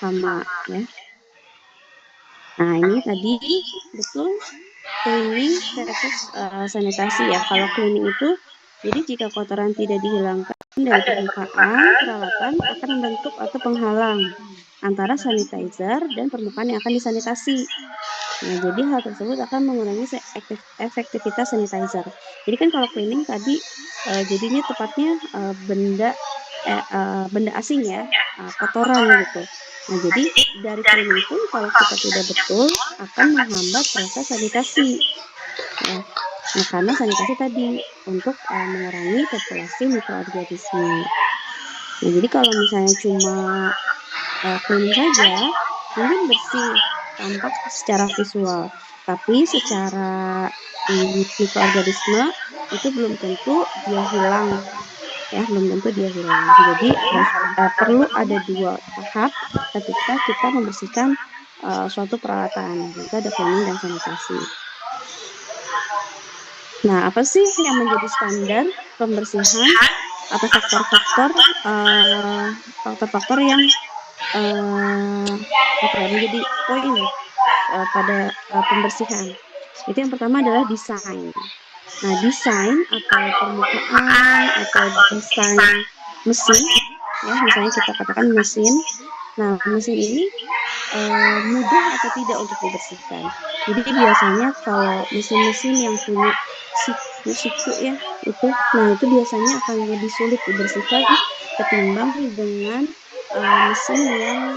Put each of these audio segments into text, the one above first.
sama ya. Nah, ini tadi betul cleaning versus sanitasi ya. Kalau cleaning itu, jadi jika kotoran tidak dihilangkan dari permukaan, peralatan akan membentuk atau penghalang antara sanitizer dan permukaan yang akan disanitasi. Nah, jadi hal tersebut akan mengurangi efektivitas sanitizer. Jadi kan kalau cleaning tadi jadinya tepatnya benda asing ya, kotoran gitu. Nah, jadi dari cleaning pun kalau kita tidak betul akan menghambat proses sanitasi. Ya. Nah, karena sanitasi tadi untuk mengurangi populasi mikroorganisme. Nah, jadi kalau misalnya cuma cleaning saja, mungkin bersih, tampak secara visual. Tapi secara mikroorganisme itu belum tentu dia hilang. Ya, belum tentu dia hilang. Jadi perlu ada 2 tahap ketika kita membersihkan suatu peralatan. Itu ada cleaning dan sanitasi. Nah, apa sih yang menjadi standar pembersihan atau faktor-faktor yang menjadi poin pada pembersihan? Itu yang pertama adalah desain. Nah, desain atau permukaan atau desain mesin, ya misalnya kita katakan mesin. Nah, mesin ini mudah atau tidak untuk dibersihkan. Jadi biasanya kalau mesin-mesin yang punya siku ya itu, nah itu biasanya akan lebih sulit dibersihkan ketimbang dengan mesin yang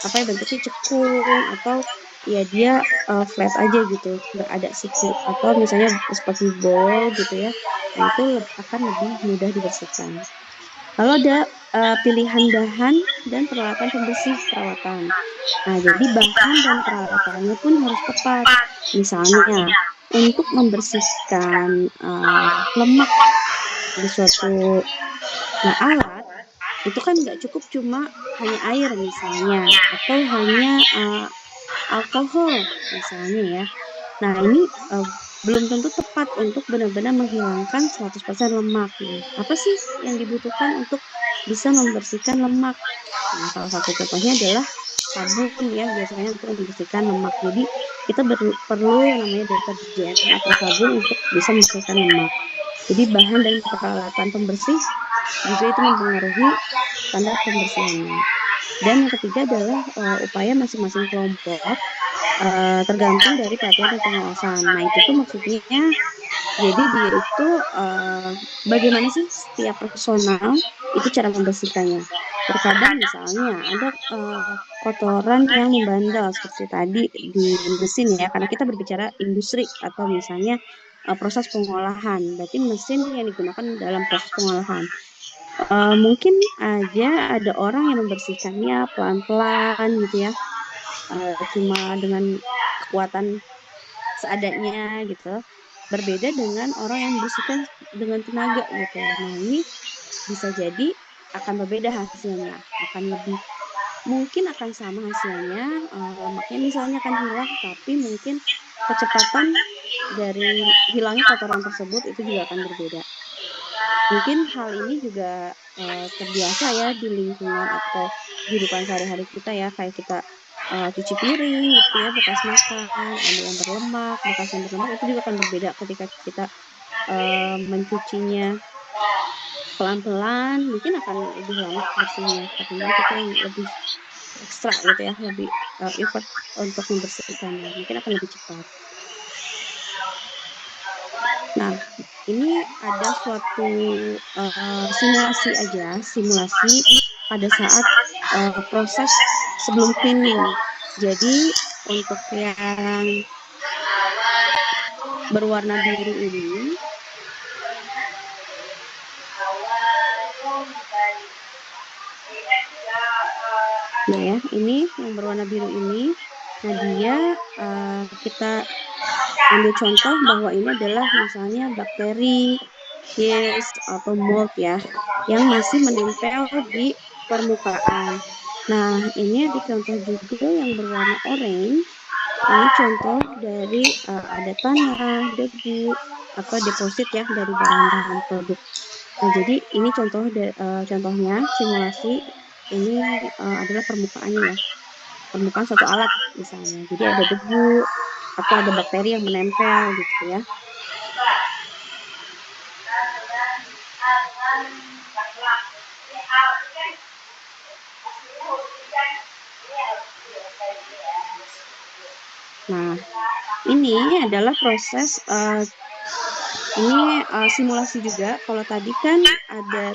bentuknya cekung atau ya dia flat aja gitu, nggak ada siku atau misalnya seperti bowl gitu ya. Nah itu akan lebih mudah dibersihkan. Lalu ada pilihan bahan dan peralatan pembersih perawatan. Nah, jadi bahan dan peralatannya pun harus tepat. Misalnya, untuk membersihkan lemak di suatu alat, itu kan nggak cukup cuma hanya air misalnya, atau hanya alkohol misalnya ya. Nah, ini belum tentu tepat untuk benar-benar menghilangkan 100% lemak. Nah, apa sih yang dibutuhkan untuk bisa membersihkan lemak? Nah, salah satu contohnya adalah sabun ya, biasanya untuk membersihkan lemak. Jadi, kita perlu yang namanya deterjen atau sabun untuk bisa membersihkan lemak. Jadi, bahan dan peralatan pembersih juga itu mempengaruhi standar pembersihannya. Dan yang ketiga adalah upaya masing-masing kelompok tergantung dari pelatihan dan pengawasan. Nah, itu tuh maksudnya jadi dia itu bagaimana sih setiap personal itu cara membersihkannya. Terkadang misalnya ada kotoran yang membandel seperti tadi di mesin ya, karena kita berbicara industri atau misalnya proses pengolahan. Berarti mesin yang digunakan dalam proses pengolahan. Mungkin aja ada orang yang membersihkannya pelan-pelan gitu ya, cuma dengan kekuatan seadanya gitu. Berbeda dengan orang yang membersihkan dengan tenaga gitu. Nah, ini bisa jadi akan berbeda hasilnya, akan lebih mungkin akan sama hasilnya, lemaknya misalnya akan hilang, tapi mungkin kecepatan dari hilangnya kotoran tersebut itu juga akan berbeda. Mungkin hal ini juga terbiasa ya di lingkungan atau kehidupan sehari-hari kita ya, kayak kita cuci piring gitu ya, bekas makan, ada yang berlemak, bekas yang berlemak itu juga akan berbeda ketika kita mencucinya pelan-pelan, mungkin akan lebih lama bersihnya ketimbang kita yang lebih ekstra gitu ya, lebih effort untuk membersihkannya, mungkin akan lebih cepat. Nah, ini ada suatu simulasi pada saat proses sebelum cleaning. Jadi untuk yang berwarna biru ini, nah ya, ini yang berwarna biru ini, nah dia kita ambil contoh bahwa ini adalah misalnya bakteri, yeast atau mold ya, yang masih menempel di permukaan. Nah, ini ada contoh juga yang berwarna oranye. Ini contoh dari ada tanah, debu, atau deposit ya dari bahan-bahan produk. Nah, jadi ini contohnya simulasi ini adalah permukaannya ya, permukaan suatu alat misalnya. Jadi ada debu atau ada bakteri yang menempel gitu ya. Nah, ini adalah proses ini simulasi juga. Kalau tadi kan ada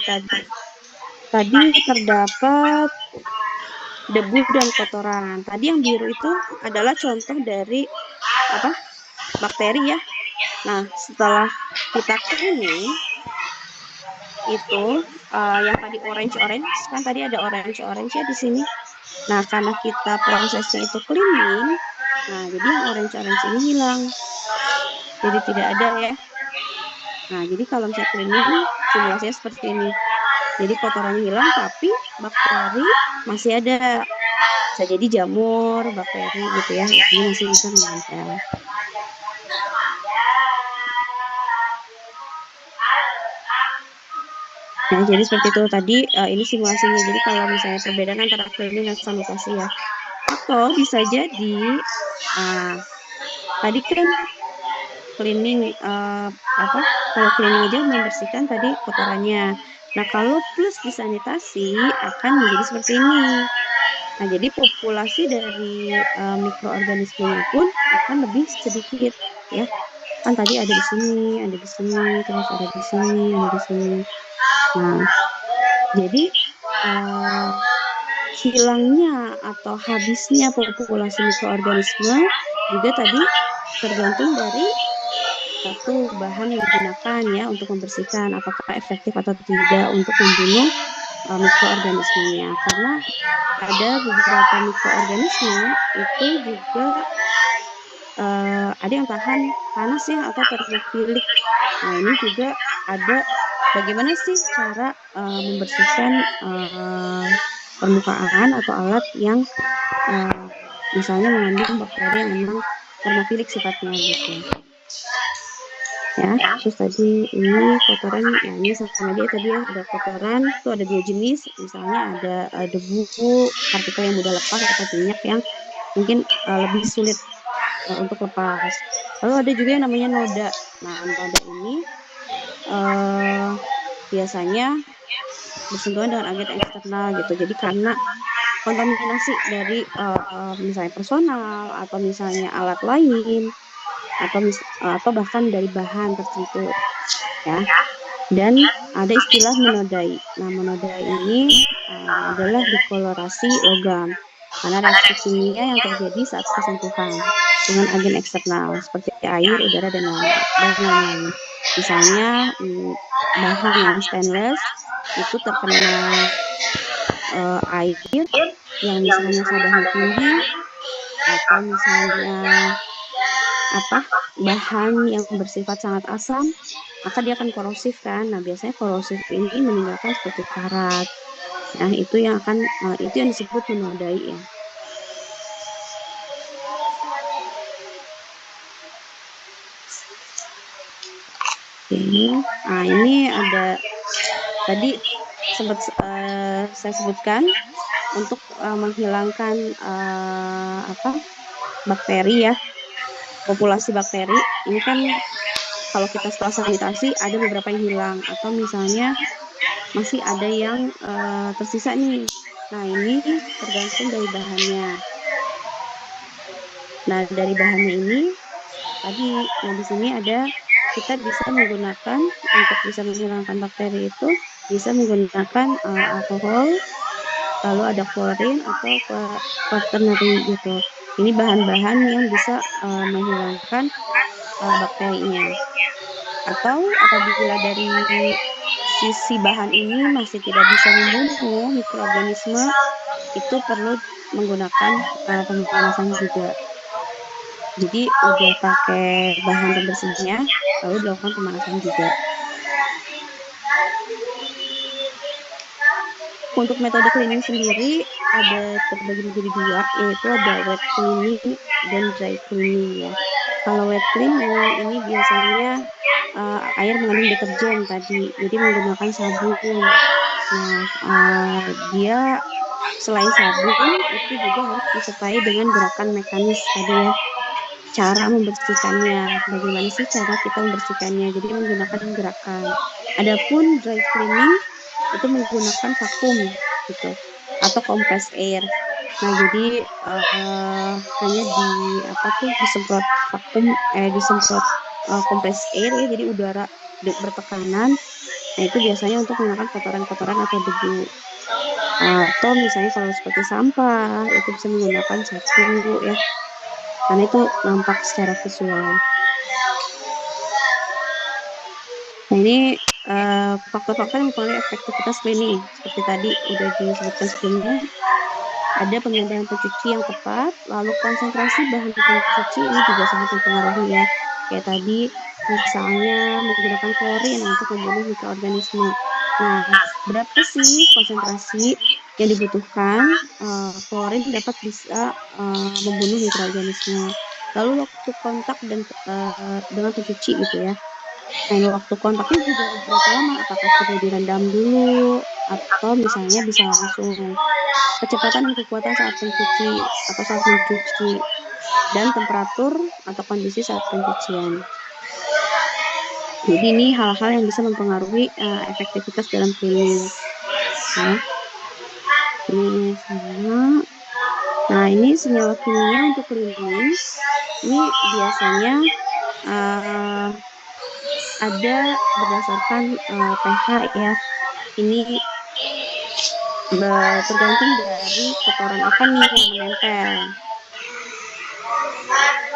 tadi terdapat debu dan kotoran. Tadi yang biru itu adalah contoh dari apa? Bakteri ya. Nah, setelah kita cleaning itu yang tadi orange kan tadi ada orange ya di sini. Nah, karena kita prosesnya itu cleaning, nah jadi yang orange ini hilang. Jadi tidak ada ya. Nah, jadi kalau misalnya cleaning simulasinya seperti ini. Jadi kotorannya hilang tapi bakteri masih ada. Bisa jadi jamur, bakteri gitu ya. Ini masih bisa menempel. Nah, jadi seperti itu tadi ini simulasinya. Jadi kalau misalnya perbedaan antara cleaning dan sanitasi ya. Atau bisa jadi tadi kan cleaning kalau cleaning aja membersihkan tadi kotorannya. Nah, kalau plus disanitasi akan menjadi seperti ini. Nah, jadi populasi dari mikroorganismenya pun akan lebih sedikit ya. Kan tadi ada di sini, terus ada di sini, ada di sini. Nah, jadi hilangnya atau habisnya populasi mikroorganisme juga tadi tergantung dari satu bahan yang digunakan ya untuk membersihkan, apakah efektif atau tidak untuk membunuh mikroorganismenya. Karena ada beberapa mikroorganisme itu juga ada yang tahan panas ya atau termofilik. Nah, ini juga ada bagaimana sih cara membersihkan permukaan atau alat yang misalnya mengandung bakteri yang memang termofilik sifatnya gitu. Ya, terus tadi ini kotoran, ya ini sama dia tadi ya, ada kotoran, tuh ada dua jenis, misalnya ada debu, partikel yang mudah lepas atau minyak yang mungkin lebih sulit untuk lepas. Lalu ada juga yang namanya noda. Nah, noda ini biasanya bersentuhan dengan agen eksternal gitu. Jadi karena kontaminasi dari misalnya personal atau misalnya alat lain atau bahkan dari bahan tertentu ya. Dan ada istilah menodai. Nah, menodai ini adalah dekolorasi logam karena reaksi kimia yang terjadi saat bersentuhan dengan agen eksternal seperti air, udara, dan lain-lain. Misalnya bahan yang stainless itu terkena air yang misalnya sodanya tinggi atau misalnya bahan yang bersifat sangat asam, maka dia akan korosif kan. Nah, biasanya korosif ini meninggalkan seperti karat. Nah, itu yang disebut menodai ya. Oke. Nah, ini ada tadi sempat saya sebutkan untuk menghilangkan bakteri ya, populasi bakteri. Ini kan kalau kita setelah sanitasi ada beberapa yang hilang atau misalnya masih ada yang tersisa nih. Nah, ini tergantung dari bahannya. Nah, dari bahannya ini tadi, nah di sini ada kita bisa menggunakan untuk bisa menghilangkan bakteri itu bisa menggunakan alkohol, lalu ada klorin atau quaternary gitu. Ini bahan-bahan yang bisa menghilangkan bakterinya. Atau apabila dari sisi bahan ini masih tidak bisa membunuh mikroorganisme, itu perlu menggunakan pemanasan juga. Jadi udah pakai bahan pembersihnya, lalu dilakukan pemanasan juga. Untuk metode cleaning sendiri ada terbagi menjadi dua, yaitu ada wet cleaning dan dry cleaning ya. Kalau wet cleaning ini biasanya air mengandung deterjen tadi, jadi menggunakan sabun. Nah, dia selain sabun itu juga harus disertai dengan gerakan mekanis tadi ya. Cara membersihkannya, bagaimana sih cara kita membersihkannya? Jadi menggunakan gerakan. Adapun dry cleaning itu menggunakan vakum gitu atau compress air. Nah, jadi hanya di apa tuh disemprot vakum disemprot compress air ya, jadi udara bertekanan. Nah, itu biasanya untuk menghilangkan kotoran-kotoran atau debu. Atau misalnya kalau seperti sampah, itu bisa menggunakan sapu ya, karena itu nampak secara visual. Nah, ini faktor-faktor yang mempengaruhi efektivitas cleaning. Seperti tadi udah disebutkan sebelumnya, ada pemilihan pencuci yang tepat, lalu konsentrasi bahan pencuci ini juga sangat mempengaruhi ya. Kayak tadi, misalnya menggunakan klorin untuk membunuh mikroorganisme. Nah, berapa sih konsentrasi yang dibutuhkan? Klorin dapat bisa membunuh mikroorganisme. Lalu waktu kontak dan dengan pencuci gitu ya. Nah, ini waktu kontaknya juga berapa lama? Apakah perlu direndam dulu atau misalnya bisa langsung? Kecepatan dan kekuatan saat pencuci atau saat mencuci, dan temperatur atau kondisi saat pencucian. Jadi ini hal-hal yang bisa mempengaruhi efektivitas dalam cleaning. Ya. Ini sama. Nah, ini senyawa kimia untuk cleaning. Ini biasanya ada berdasarkan pH ya. Ini tergantung dari kotoran apa nih yang menempel.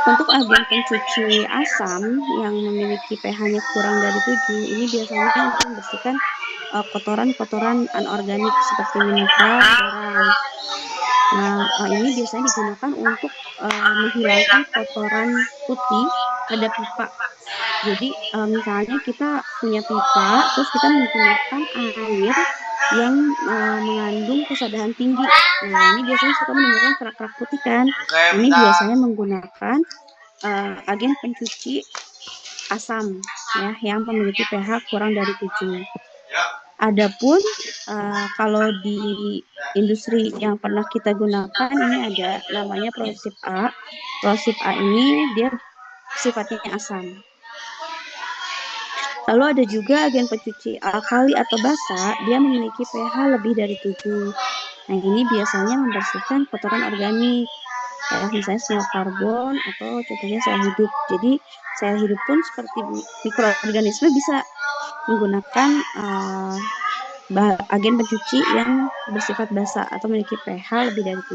Untuk agen pencuci asam yang memiliki pH-nya kurang dari 7, ini biasanya untuk membersihkan kotoran-kotoran anorganik seperti mineral, garam. Nah, ini biasanya digunakan untuk menghilangkan kotoran putih pada pipa. Jadi, misalnya kita punya pipa, terus kita menggunakan air yang mengandung kesadaran tinggi. Nah, ini biasanya suka menimbulkan kerak-kerak putih kan. Ini biasanya menggunakan agen pencuci asam ya yang memiliki pH kurang dari 7. Adapun kalau di industri yang pernah kita gunakan ini ada namanya Prosip A. Prosip A ini dia sifatnya asam. Lalu ada juga agen pencuci alkali atau basa, dia memiliki pH lebih dari 7. Nah, ini biasanya membersihkan kotoran organik, ya, misalnya sel karbon atau contohnya sel hidup. Jadi, sel hidup pun seperti mikroorganisme bisa menggunakan agen pencuci yang bersifat basa atau memiliki pH lebih dari 7.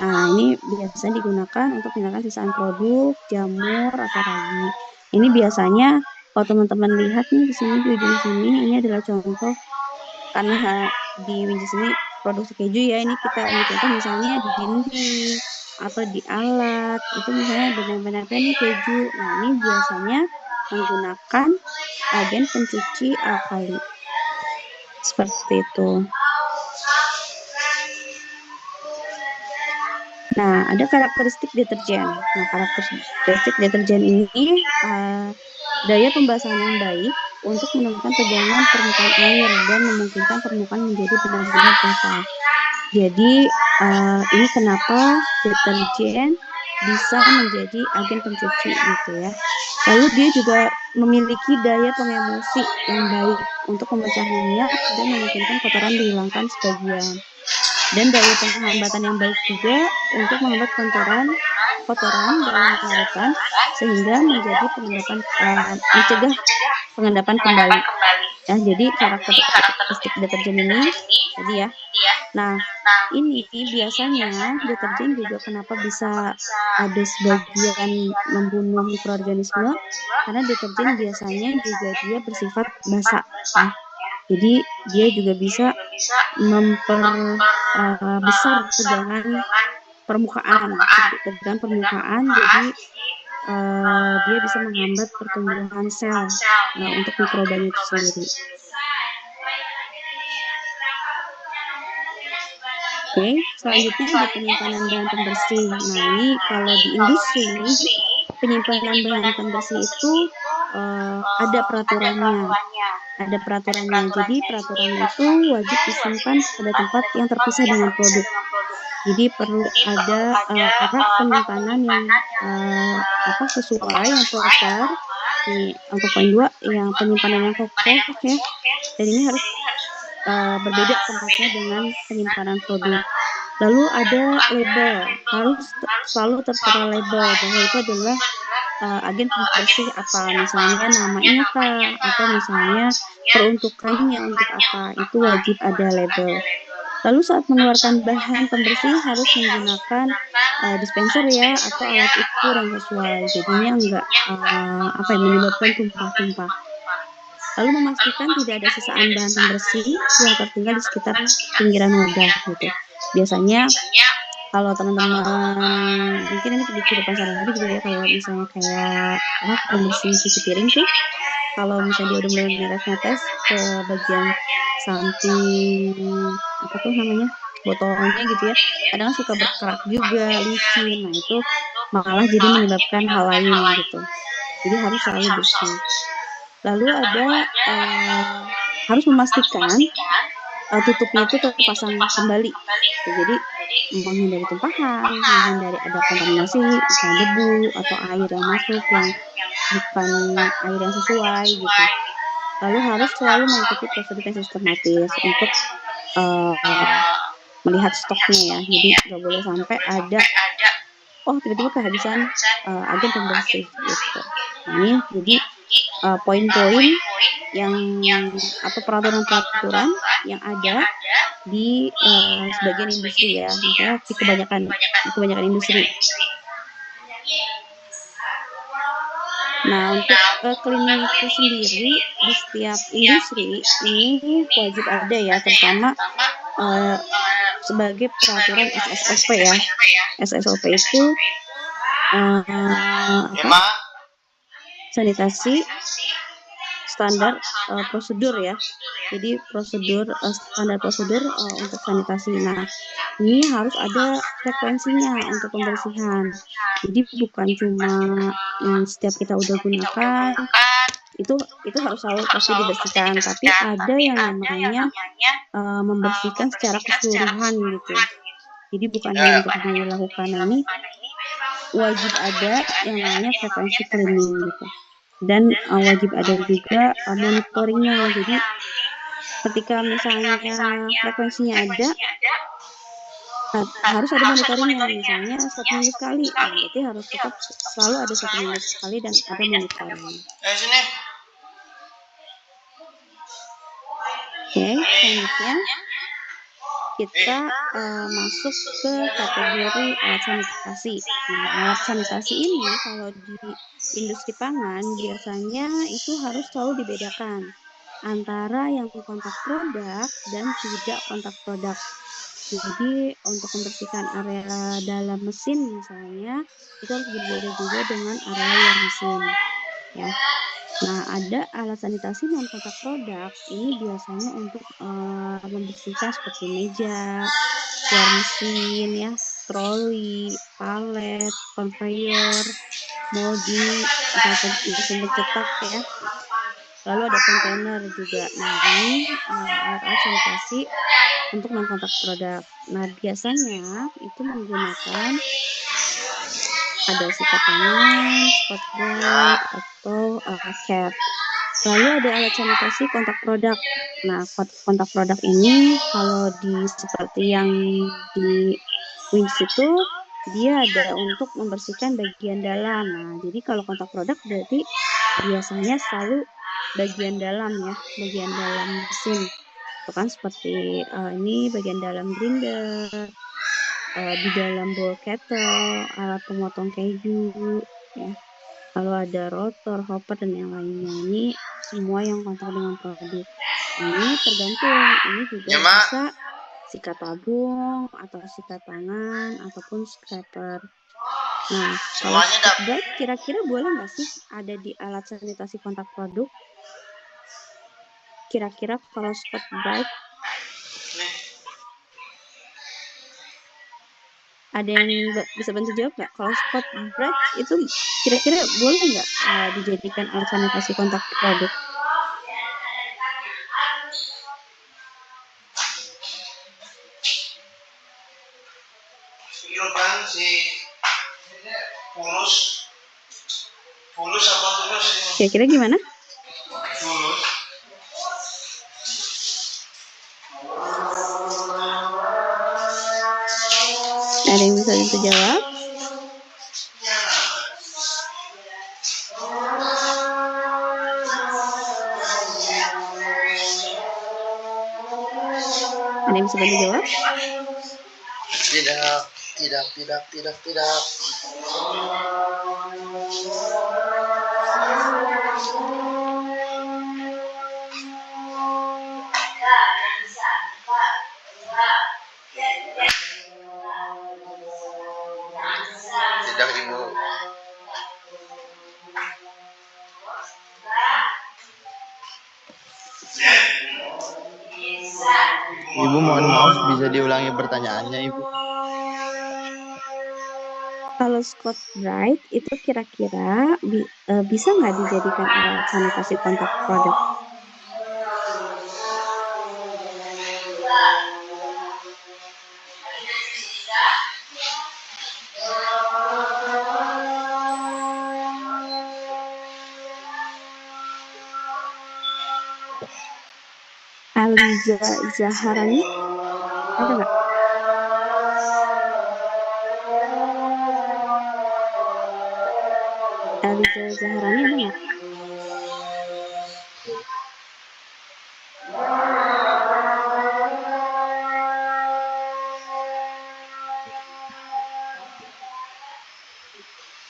Nah, ini biasanya digunakan untuk menghilangkan sisaan produk, jamur, atau ragi. Ini biasanya kalau teman-teman lihat nih di sini, di ujung sini, ini adalah contoh, karena di Winjes ini produksi keju ya, ini kita ambil contoh misalnya di dinding atau di alat, itu misalnya benar-benar nih keju. Nah, ini biasanya menggunakan agen pencuci alkali. Seperti itu. Nah, ada karakteristik deterjen. Nah, karakteristik deterjen ini daya pembasahan yang baik untuk menemukan tegangan permukaan air dan memungkinkan permukaan menjadi benar-benar basah. Jadi, ini kenapa deterjen bisa menjadi agen pencuci gitu ya. Lalu dia juga memiliki daya pengemusi yang baik untuk memecah minyak dan memungkinkan kotoran dihilangkan sebagian. Dan daya penghambatan yang baik juga untuk menghambat kotoran dalam larutan sehingga menjadi mencegah pengendapan kembali. Ya, jadi karakteristik deterjen ini tadi ya. Nah, ini biasanya deterjen juga kenapa bisa ada sebagian membunuh mikroorganisme, karena deterjen biasanya juga dia bersifat basa ya. Jadi dia juga bisa memperbesar tegangan permukaan. Jadi dia bisa menghambat pertumbuhan sel untuk mikrobanya itu sendiri. Oke, selanjutnya ada penyimpanan bahan pembersih. Nah, ini kalau di industri, penyimpanan bahan pembersih itu ada peraturannya. Ada peraturannya. Jadi peraturannya itu wajib disimpan pada tempat yang terpisah dengan produk. Jadi perlu ada rak penyimpanan yang sesuai, yang proper. Nih untuk poin 2, yang penyimpanan yang kokoh ya. Dan ini harus berbeda tempatnya dengan penyimpanan produk. Lalu ada label, harus selalu tertera label bahwa itu adalah agen pembersih apa, misalnya namanya kah, atau misalnya peruntukannya untuk apa, itu wajib ada label. Lalu saat mengeluarkan bahan pembersih harus menggunakan dispenser ya, atau alat ukur yang sesuai, jadinya enggak menyebabkan tumpah-tumpah. Lalu memastikan tidak ada sisaan bahan pembersih yang tertinggal di sekitar pinggiran wadah gitu. Biasanya kalau teman-teman mungkin ini di kehidupan sehari-hari juga ya, kalau misalnya kayak pembersih cuci piring tuh, kalau misalnya dia udah mulai netes-netes ke bagian samping botolnya gitu ya, kadang suka berkerak juga, licin. Nah itu malah jadi menyebabkan hal lain gitu. Jadi harus selalu bersih. Lalu ada harus memastikan tutupnya itu terpasang kembali. Jadi menghindari tumpahan, menghindari ada kontaminasi, misalnya debu atau air yang masuk yang bukan air yang sesuai gitu. Lalu harus selalu mengikuti prosedur yang sistematis untuk melihat stoknya ya. Jadi nggak boleh sampai ada tiba-tiba kehabisan agen pembersih gitu. Nah ini jadi poin-poin yang atau peraturan-peraturan yang ada di sebagian industri ya, misalnya di kebanyakan industri. Nah untuk cleaning itu sendiri di setiap industri ini wajib ada ya, terutama sebagai peraturan SSOP ya. SSOP itu sanitasi standar prosedur ya. Jadi prosedur standar prosedur untuk sanitasi. Nah, ini harus ada frekuensinya untuk pembersihan. Jadi bukan cuma setiap kita udah gunakan itu harus selalu pasti dibersihkan, tapi ada yang namanya membersihkan secara keseluruhan gitu. Jadi bukan hanya untuk dilakukan. Nah, ini wajib ada yang namanya frekuensi cleaning gitu. Dan wajib ada juga monitoringnya. Jadi ketika misalnya frekuensinya ada, harus ada monitoringnya, misalnya 1 minggu sekali. Nah, berarti harus tetap selalu ada 1 minggu sekali dan ada monitoringnya. Oke, selanjutnya kita masuk ke kategori alat sanitasi. Nah, alat sanitasi ini kalau di industri pangan biasanya itu harus selalu dibedakan antara yang kontak produk dan tidak kontak produk. Jadi untuk membersihkan area dalam mesin misalnya, itu harus berbeda juga dengan area luar mesin ya. Nah, ada alat sanitasi non kontak produk, ini biasanya untuk membersihkan seperti meja, luar mesin ya, troli, palet, conveyor, molding, mesin pencetak ya. Lalu ada kontainer juga. Nah, ini alat-alat sanitasi untuk non kontak produk. Nah, biasanya itu menggunakan ada sikat tangan, spot bright, atau cat. Lalu ada alat sanitasi kontak produk. Nah, kontak produk ini kalau seperti yang di Wings itu dia ada untuk membersihkan bagian dalam. Nah, jadi kalau kontak produk berarti biasanya selalu bagian dalam ya, bagian dalam mesin. Itu kan seperti ini bagian dalam grinder, di dalam bowl kettle, alat pemotong keju ya. Lalu ada rotor, hopper, dan yang lainnya. Ini semua yang kontak dengan produk. Nah, ini tergantung. Ini juga bisa sikat tabung, atau sikat tangan, ataupun scraper. Nah, kalau spot bright kira-kira boleh nggak sih ada di alat sanitasi kontak produk? Kira-kira kalau spot bright? Ada yang bisa bantu jawab nggak? Kalau Scotch Brite itu kira-kira boleh nggak dijadikan alat sanitasi kontak produk? Kira-kira gimana? Ada yang bisa bantu jawab? Ada yang bisa bantu jawab? Tidak. Tidak, Ibu. Ibu, mohon maaf, bisa diulangi pertanyaannya, Ibu? Kalau Scotch Brite itu kira-kira bisa nggak dijadikan alat sanitasi kontak produk? Aliza Zaharani ada nggak? Aliza Zaharani ada nggak?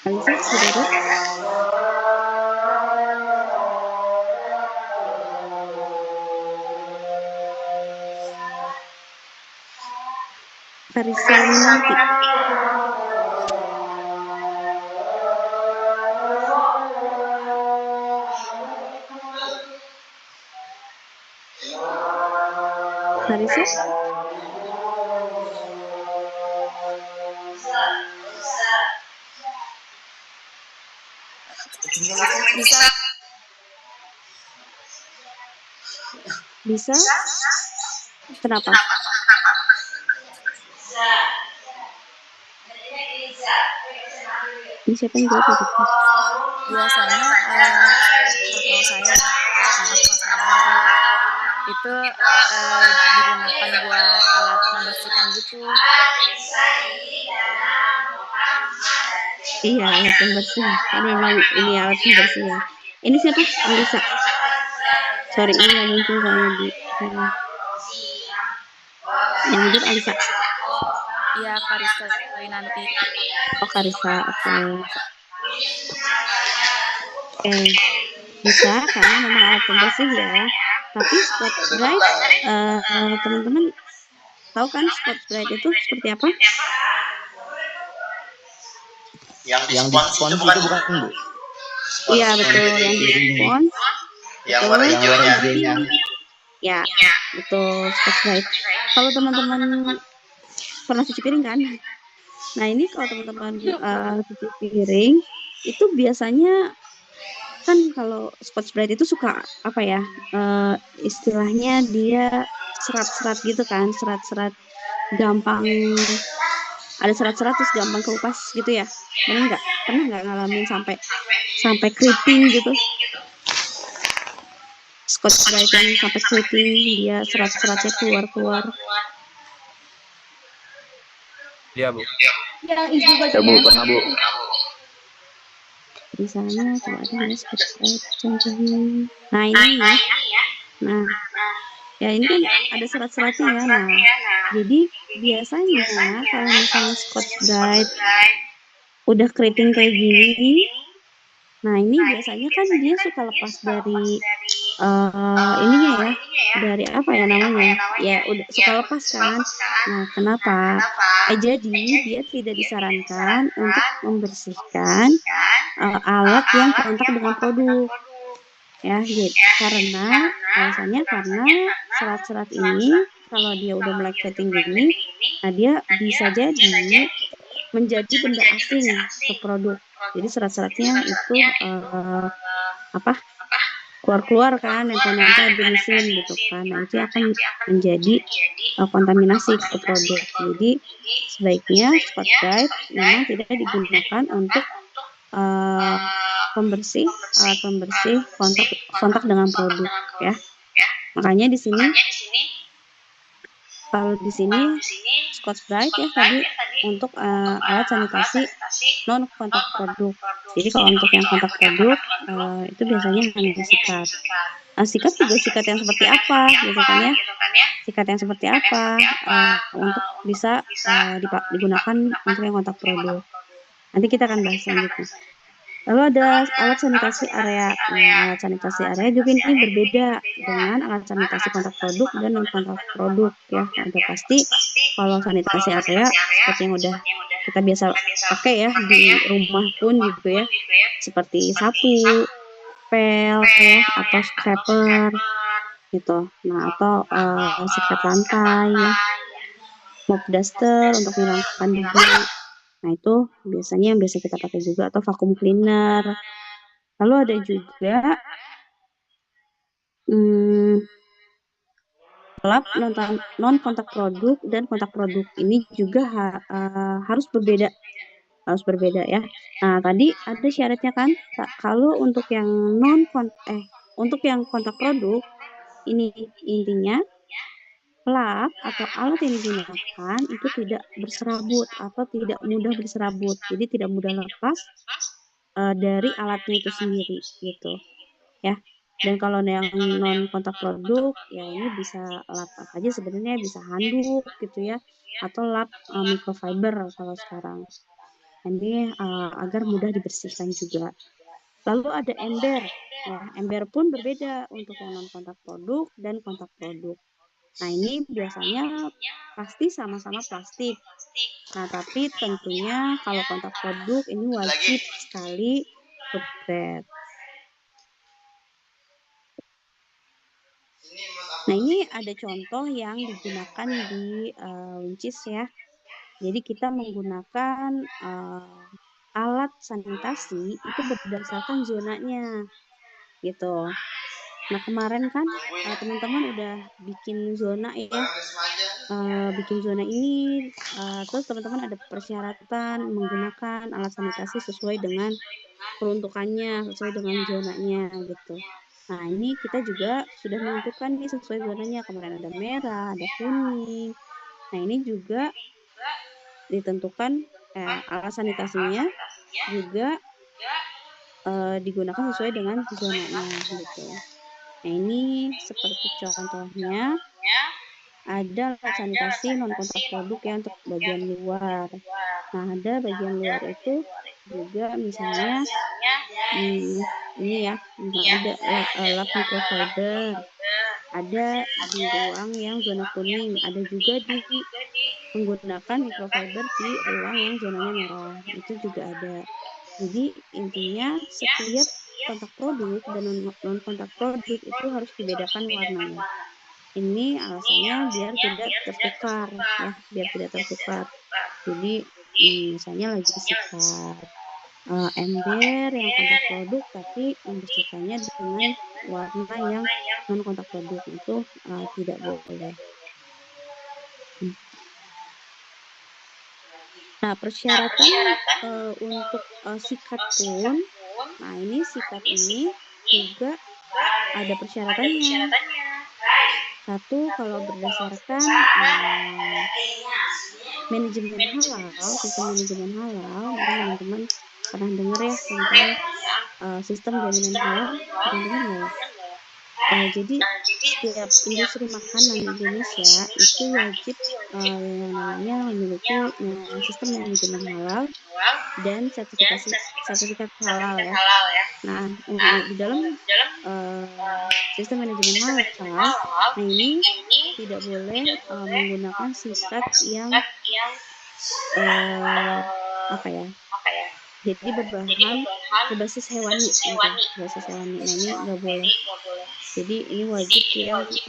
Aliza sudah ada? Karisa Winanti. Karisa? Bisa? Kenapa? Ini siapa yang jawab itu? Biasanya kalau saya itu digunakan buat alat membersihkan gitu. Iya, alat pembersih. Kan memang ini alat pembersih ya. Ini siapa? Alisa. Sorry, ini nggak muncul soalnya di sini. Yang jujur Alisa. Iya, Karisa Winanti. Oh, Karisa. Oke. Bisa karena memang alat pembersih ya. Tapi Scotch Brite, teman-teman tahu kan Scotch Brite itu seperti apa? Yang di spons itu bukan, Bu? Iya, betul. Yang di spons. Yang warna hijaunya. Ya, betul. Scotch Brite. Kalau teman-teman pernah cuci piring kan? Nah, ini kalau teman-teman cuci piring, itu biasanya kan kalau Scotch Brite itu suka apa ya, istilahnya dia serat-serat gitu kan, serat-serat gampang, ada serat-serat terus gampang kelupas gitu ya. Bener nggak? Pernah nggak ngalamin sampai keriting gitu? Scotch Brite yang sampai keriting, dia serat-seratnya keluar-keluar. Iya, Bu. Ya, ibu Ya, Bu, pernah, Bu. Misalnya coba ada nggak Scotch Brite contohnya. Nah, ini ya. Nah, ya ini kan ada serat-seratnya ya. Nah, jadi biasanya kalau misalnya Scotch Brite udah keriting kayak gini, nah ini biasanya kan dia suka lepas dari ininya ya, dari apa ya namanya ya, udah suka lepas kan. Nah, kenapa? Jadi dia tidak disarankan untuk membersihkan alat yang kontak dengan produk ya, gitu. Karena alasannya karena serat-serat ini kalau dia udah mulai keriting gini, nah dia bisa jadi menjadi benda asing ke produk. Jadi serat-seratnya itu keluar-keluar kan, nempel-nempel di mesin gitu kan. Nah, itu akan menjadi kontaminasi ke produk. Jadi sebaiknya Scotch Brite memang tidak digunakan untuk alat pembersih kontak dengan produk ya. Makanya di sini kalau di sini Scotch Brite ya tadi untuk alat sanitasi non kontak produk. Jadi kalau untuk yang kontak produk itu biasanya hanya sikat. Sikat juga sikat yang seperti apa gitu kan ya? Sikat yang seperti apa untuk bisa digunakan untuk yang kontak produk. Nanti kita akan bahas selanjutnya. Lalu ada alat sanitasi area. Nah, alat sanitasi area juga ini berbeda dengan alat sanitasi kontak produk dan non kontak produk ya. Udah pasti kalau sanitasi area seperti yang udah kita biasa pakai ya di rumah pun gitu ya. Seperti sapu, pel ya atau scraper gitu. Nah, atau sikat lantai ya. Mop duster untuk menghilangkan debu. Nah, itu biasanya yang biasa kita pakai juga atau vacuum cleaner. Lalu ada juga lap non kontak produk dan kontak produk ini juga harus berbeda ya. Nah, tadi ada syaratnya kan, kalau untuk yang untuk yang kontak produk ini intinya lap atau alat yang digunakan itu tidak berserabut atau tidak mudah berserabut. Jadi tidak mudah lepas dari alatnya itu sendiri gitu ya. Dan kalau yang non kontak produk ya ini bisa lap apa aja sebenarnya, bisa handuk gitu ya atau lap microfiber kalau sekarang. Ini agar mudah dibersihkan juga. Lalu ada ember ya, ember pun berbeda untuk yang non kontak produk dan kontak produk. Nah, ini biasanya pasti sama-sama plastik. Nah, tapi tentunya kalau kontak produk ini wajib sekali footbed. Nah, ini ada contoh yang digunakan di Winchis ya. Jadi kita menggunakan alat sanitasi itu berdasarkan zonanya gitu. Nah, kemarin kan teman-teman udah bikin zona ya. Bikin zona ini terus teman-teman ada persyaratan menggunakan alat sanitasi sesuai dengan peruntukannya, sesuai dengan zonanya gitu. Nah, ini kita juga sudah menentukan nih sesuai zonanya. Kemarin ada merah, ada kuning. Nah, ini juga ditentukan alat sanitasinya juga digunakan sesuai dengan zonanya gitu. Nah, ini seperti contohnya ada alat sanitasi non kontak produk ya untuk bagian luar. Nah, ada bagian luar itu juga misalnya ini ya, misalnya ada lap microfiber, ada di ruang yang zona kuning, ada juga di menggunakan microfiber di ruang yang zonanya merah, itu juga ada. Jadi intinya setiap kontak produk dan non kontak produk itu harus dibedakan warnanya. Ini alasannya biar tidak tertukar ya, biar tidak tertukar. Jadi misalnya lagi sikat ember yang kontak produk tapi membersihkannya dengan warna yang non kontak produk itu tidak boleh. Nah, persyaratan untuk sikat pun, nah ini sikat ini juga ada persyaratannya. Satu, kalau berdasarkan manajemen halal, sistem manajemen halal, mungkin teman-teman pernah dengar ya tentang sistem jaminan halal, pernah dengar nggak ya? Jadi setiap industri makanan di Indonesia itu wajib yang namanya memiliki sistem manajemen halal dan sertifikat halal ya. Nah, di dalam sistem manajemen halal, nah ini tidak boleh menggunakan sikat yang jadi berbasis hewani gitu, berbasis hewani. Nah, ini nggak boleh. Jadi ini wajib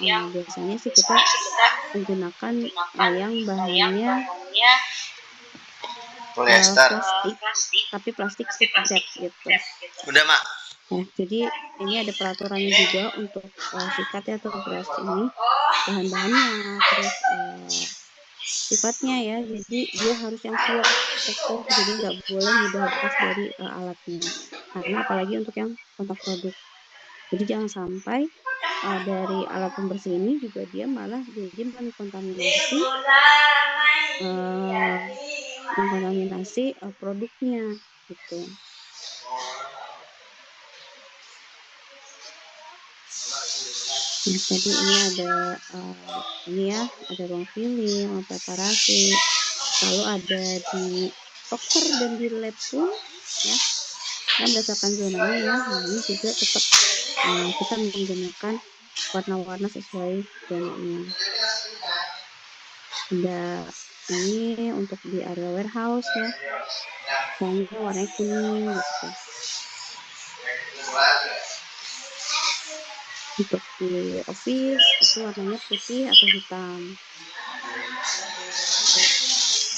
yang biasanya sih kita menggunakan yang bahannya plastik, tapi plastik food grade gitu. Udah, Mak. Ya, jadi ini ada peraturannya juga untuk sikat ya atau brush ini, bahan-bahannya, terus sifatnya ya. Jadi dia harus yang kuat, kokoh, jadi nggak boleh mudah lepas dari alatnya. Karena apalagi untuk yang kontak produk. Jadi jangan sampai dari alat pembersih ini juga dia malah jadi mengkontaminasi produknya gitu. Nah, tadi ini ada ada ruang filling, ruang preparasi, lalu ada di dokter dan di lab pun ya, kan berdasarkan zonanya ya. Nah, ini juga tetap kita menggunakan warna-warna sesuai zonanya. Ada ini untuk di area warehouse ya, misalnya warnanya kuning gitu. Untuk di office itu warnanya putih atau hitam.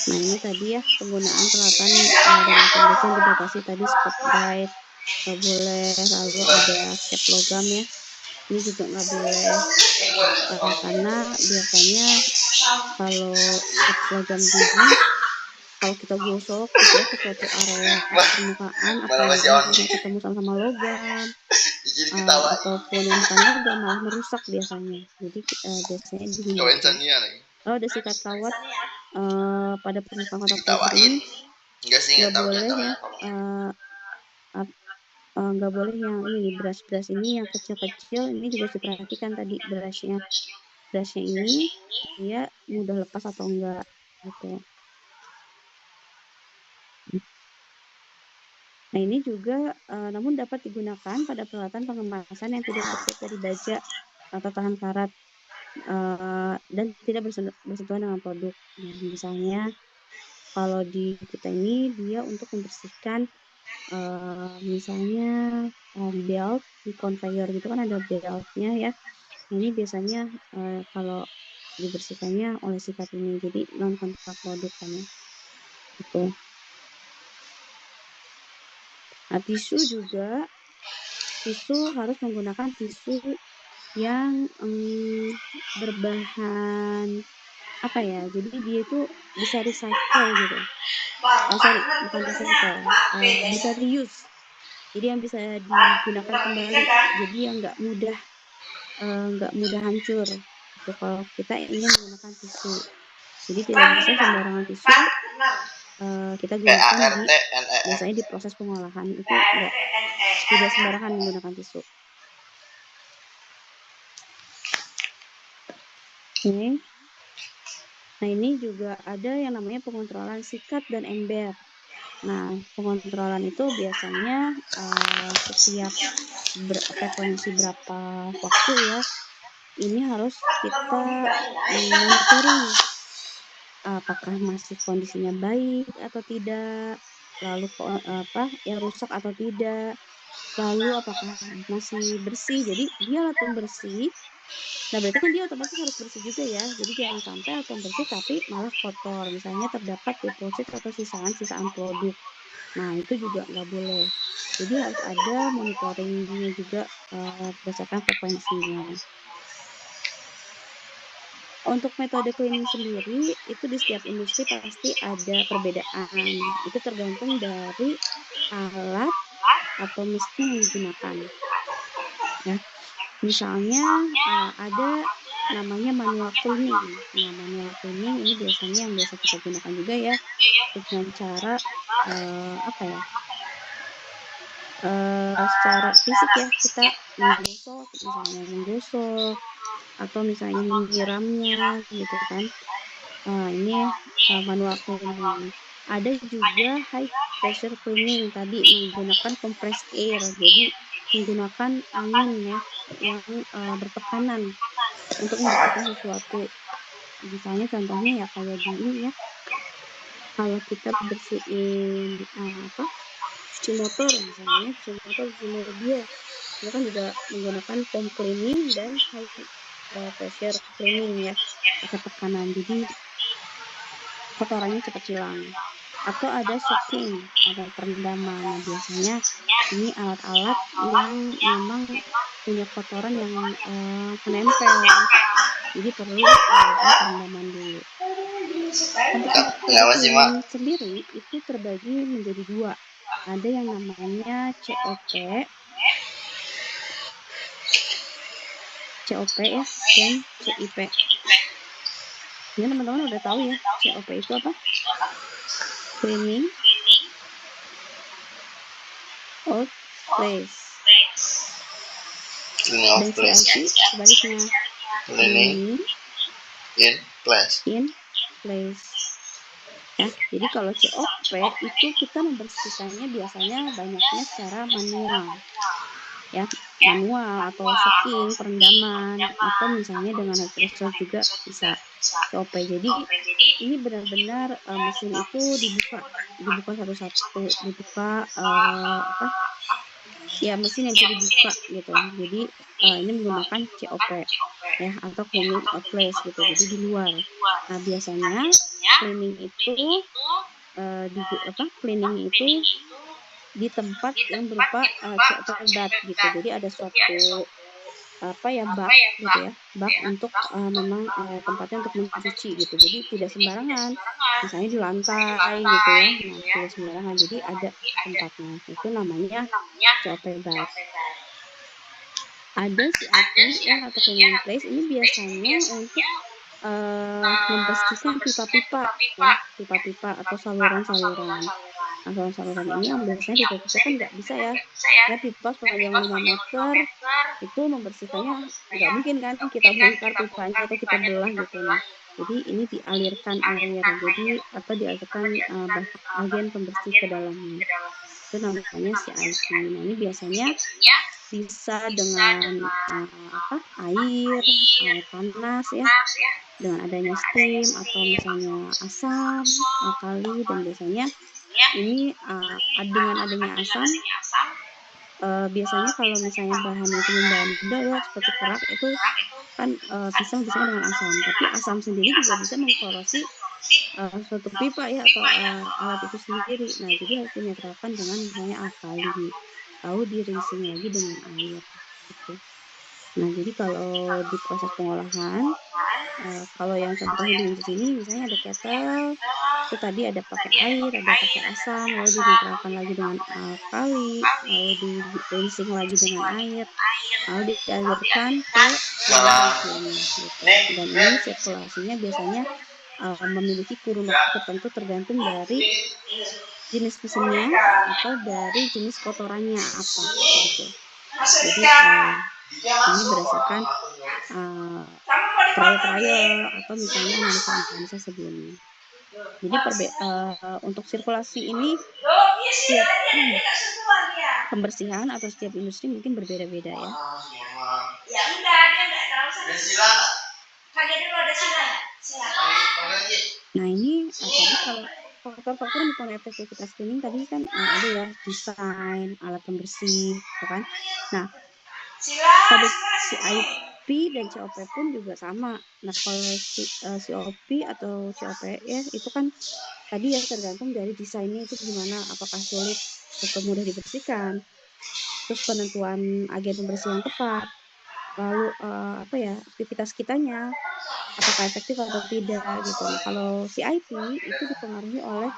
Nah, ini tadi ya penggunaan peralatan dengan pembersih yang dibatasi tadi, spot bright nggak boleh, lalu ada cap logam ya, ini juga nggak boleh karena biasanya kalau cap logam gini kalau kita gosok gitu ya ke suatu area permukaan, apalagi misalnya ketemu sama logam ataupun yang bukan logam, malah merusak biasanya. Jadi biasanya dihindari. Kalau ada sikat kawat pada permukaan kontak produk ini nggak boleh ya, nggak boleh yang ini brush ini yang kecil-kecil. Ini juga harus diperhatikan tadi brushnya ini dia mudah lepas atau enggak gitu. Nah, ini juga namun dapat digunakan pada peralatan pengemasan yang tidak terbuat dari baja atau tahan karat dan tidak bersentuhan dengan produk. Nah, misalnya kalau di kita ini dia untuk membersihkan misalnya belt di conveyor gitu kan, ada beltnya ya. Nah, ini biasanya kalau dibersihkannya oleh sikat ini, jadi non kontak produk kan ya gitu. Nah, tisu harus menggunakan tisu yang berbahan apa ya, jadi dia itu bisa recycle gitu. Bukan recycle, bisa reuse. Jadi yang bisa digunakan kembali, jadi yang nggak mudah hancur gitu kalau kita ingin menggunakan tisu. Jadi tidak bisa sembarangan tisu kita gunakan biasanya di proses pengolahan itu tidak sembarangan menggunakan tisu. Oke. Nah, ini juga ada yang namanya pengontrolan sikat dan ember. Nah, pengontrolan itu biasanya setiap frekuensi berapa waktu ya, ini harus kita monitoring apakah masih kondisinya baik atau tidak, lalu ya rusak atau tidak, lalu apakah masih bersih. Jadi dia alat pembersih, nah berarti kan dia otomatis harus bersih juga ya. Jadi jangan sampai alat pembersih tapi malah kotor, misalnya terdapat deposit atau sisaan produk. Nah, itu juga nggak boleh. Jadi harus ada monitoringnya juga berdasarkan frekuensinya. Untuk metode cleaning sendiri itu di setiap industri pasti ada perbedaan. Itu tergantung dari alat atau mesin yang digunakan. Ya, misalnya ada namanya manual cleaning. Nah, manual cleaning ini biasanya yang biasa kita gunakan juga ya, dengan cara secara fisik ya, kita menggosok atau misalnya menyiramnya gitu kan. Ini manual cleaning. Ada juga high pressure cleaning, tadi menggunakan compressed air, jadi menggunakan angin ya yang bertekanan untuk membersihkan sesuatu. Misalnya contohnya ya kayak di ini ya, kalau kita bersihin cuci motor misalnya, cuci mobil, itu kan juga menggunakan foam cleaning dan high pressure cleaning ya, pakai tekanan, jadi kotorannya cepat hilang. atau ada soaking, alat perendaman. Nah, biasanya ini alat-alat yang memang punya kotoran yang menempel, jadi perlu dilakukan perendaman dulu. Untuk metode cleaning sendiri itu terbagi menjadi dua. Ada yang namanya COP ya, dan CIP. Ini teman-teman udah tahu ya, COP itu apa? Cleaning out place. Dan CIP sebaliknya, cleaning in place. Ya, jadi kalau COP itu kita membersihkannya biasanya banyaknya secara manual. Ya, manual atau soaking, perendaman, atau misalnya dengan air pressure juga bisa COP. Jadi ini benar-benar mesin itu dibuka satu-satu, dibuka ya mesin yang bisa dibuka gitu. Jadi ini menggunakan COP ya, atau cleaning out place gitu. Jadi di luar. Nah, biasanya cleaning itu cleaning itu di tempat yang berupa COP bath gitu. Jadi ada suatu bak gitu ya, bak untuk memang tempatnya untuk mencuci gitu. Jadi tidak sembarangan, misalnya di lantai gitu ya. Nah, tidak sembarangan, jadi ada tempatnya, itu namanya COP bath. Ada CIP ya, atau cleaning place. Ini biasanya untuk membersihkan pipa-pipa ya, pipa-pipa atau saluran-saluran. Nah, saluran-saluran ini yang biasanya pipa-pipa kan nggak bisa ya pipa sepanjang 5 meter itu membersihkannya nggak mungkin kan, kita bongkar pipanya atau kita belah gitu. Nah, jadi ini dialirkan air, jadi dialirkan bagian pembersih ke dalamnya, itu namanya CIP. Nah, ini biasanya bisa dengan air panas ya, dengan adanya steam atau misalnya asam kali. Dan biasanya ini dengan adanya asam biasanya kalau misalnya bahannya itu membandel ya, seperti kerak, itu kan bisa membersihkan dengan asam. Tapi asam sendiri juga bisa mengkorosi suatu pipa ya, atau alat itu sendiri. Nah, jadi harus dinetralkan dengan misalnya alkali, lalu di-rinsing lagi dengan air gitu. Nah, jadi kalau di proses pengolahan, kalau yang contohnya di sini misalnya ada kettle, itu tadi ada pakai air, ada pakai asam, lalu dinetralkan lagi dengan alkali, lalu di-rinsing lagi dengan air, lalu dialirkan ke mesin gitu. Dan ini sirkulasinya biasanya memiliki kurun waktu tertentu tergantung dari jenis mesinnya atau dari jenis kotorannya apa gitu. Jadi ini berdasarkan trial atau misalnya analisa sebelumnya. Jadi untuk sirkulasi ini setiap pembersihan atau setiap industri mungkin berbeda-beda ya. Ya udah, dia nggak terlalu sakit. Pakai dulu, ada sila. Nah, ini tadi kalau faktor-faktor yang mempengaruhi efektivitas cleaning tadi kan ada ya, desain, alat pembersih, gitu kan. Nah, pada CIP dan COP pun juga sama. Nah, kalau COP atau COP ya, itu kan tadi ya tergantung dari desainnya itu gimana, apakah sulit atau mudah dibersihkan, terus penentuan agen pembersih yang tepat, lalu aktivitas kitanya apakah efektif atau tidak gitu. Nah, kalau CIP itu dipengaruhi oleh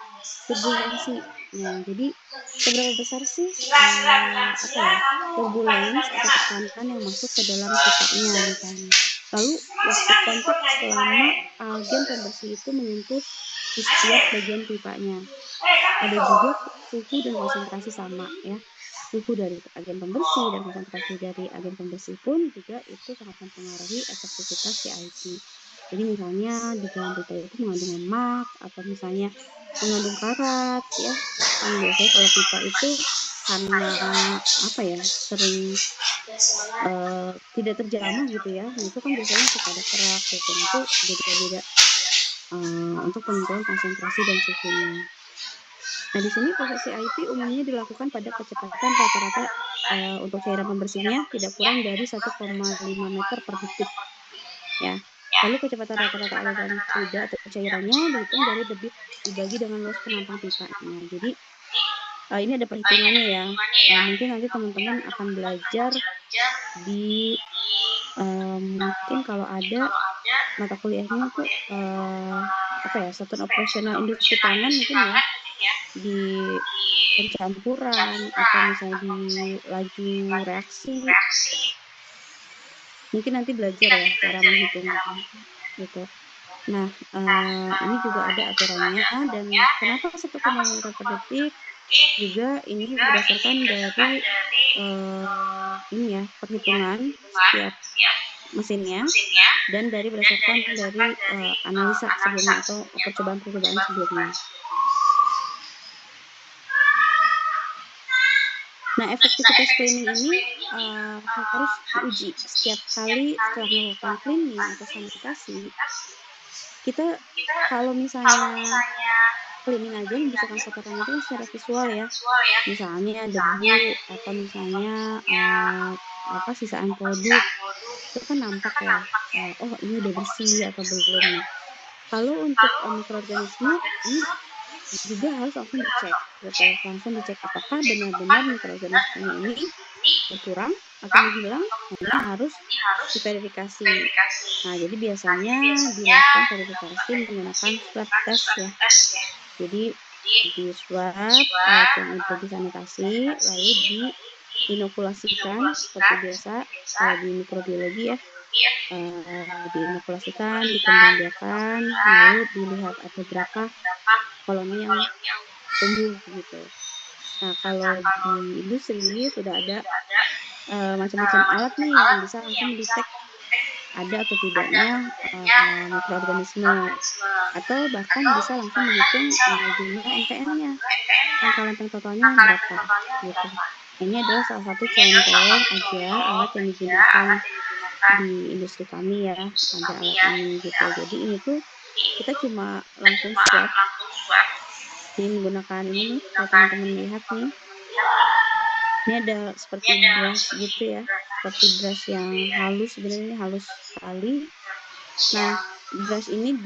turbulensi. Nah, jadi seberapa besar sih turbulence atau tekanan yang masuk ke dalam pipanya misalnya. Lalu waktu kontak selama agen pembersih itu menyentuh di setiap bagian pipanya. Ada juga suhu dan konsentrasi sama ya. Suhu dari agen pembersih dan konsentrasi dari agen pembersih pun juga itu sangat mempengaruhi efektivitas CIP. Jadi misalnya di dalam pipa itu mengandung lemak atau misalnya mengandung karat ya. Kan biasanya kalau pipa itu karena sering tidak terjamah gitu ya. Nah, itu kan biasanya suka ada kerak gitu. Nah, itu beda-beda untuk penentuan konsentrasi dan suhunya. Nah, di sini proses CIP umumnya dilakukan pada kecepatan rata-rata untuk cairan pembersihnya tidak kurang dari 1,5 meter per detik ya. Lalu kecepatan rata-rata aliran fluida atau cairannya dihitung dari debit dibagi dengan luas penampang pipanya. Jadi ini ada perhitungannya ya. Mungkin nanti teman-teman akan belajar di mungkin kalau ada mata kuliahnya tuh satuan operasional industri pangan mungkin ya, di pencampuran atau misalnya di laju reaksi, mungkin nanti belajar ya cara menghitung gitu. Nah, ini juga ada aturannya, dan kenapa 1,5 liter per detik juga ini berdasarkan dari ini ya, perhitungan setiap mesinnya, dan berdasarkan dari analisa sebelumnya atau percobaan sebelumnya. Nah, efektivitas cleaning ini harus diuji setiap kali setelah melakukan cleaning atau sanitasi. Kita kalau misalnya cleaning aja, membersihkan kotoran itu kan secara visual ya, misalnya debu atau misalnya sisaan produk itu kan nampak ya, oh ini udah bersih atau belum. Nah, kalau untuk mikroorganisme ini juga harus langsung dicek gitu, apakah benar-benar mikroorganismenya ini berkurang atau menghilang. Nah, ini harus diverifikasi. Nah, jadi biasanya dilakukan verifikasi menggunakan swab test ya. Jadi di swab yang udah disanitasi, lalu diinokulasikan seperti biasa kalau di mikrobiologi ya, diinokulasikan, dikembang biakan, lalu dilihat ada berapa koloni yang tumbuh gitu. Nah, kalau di industri sudah ada macam-macam alat nih yang bisa langsung mendetek ada atau tidaknya mikroorganisme, atau bahkan bisa langsung menghitung jumlah NPN-nya, angka lempeng totalnya berapa gitu. Ini adalah salah satu contoh aja alat yang digunakan di industri kami ya, ada alat ini gitu. Jadi ini tuh kita cuma langsung swab. Ini menggunakan ini nih, kalau teman-teman lihat nih, ini ada seperti brush gitu ya, seperti brush yang halus, sebenarnya ini halus sekali. Nah, brush ini